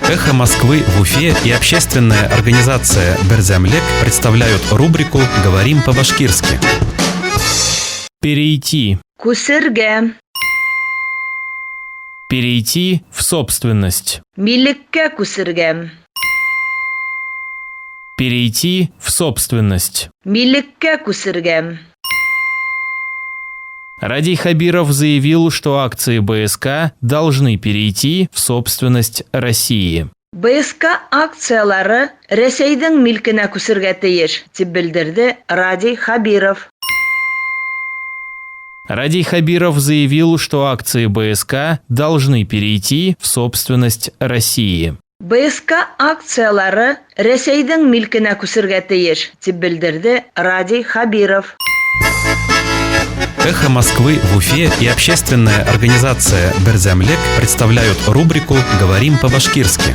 «Эхо Москвы» в Уфе и общественная организация «Берзямлек» представляют рубрику «Говорим по-башкирски». Перейти. Күсергә. Перейти в собственность. Милеккә күсергә. Перейти в собственность. Милеккә күсергә. Радий Хабиров заявил, что акции БСК должны перейти в собственность России. БСК акциялары Рәсәйнең милкенә күсергә тиеш, дип белдерде Радий Хабиров. Радий Хабиров заявил, что акции БСК должны перейти в собственность России. БСК акциялары Рәсәйнең милкенә күсергә тиеш, дип белдерде Радий Хабиров. «Эхо Москвы» в Уфе и общественная организация «Берзямлек» представляют рубрику «Говорим по-башкирски».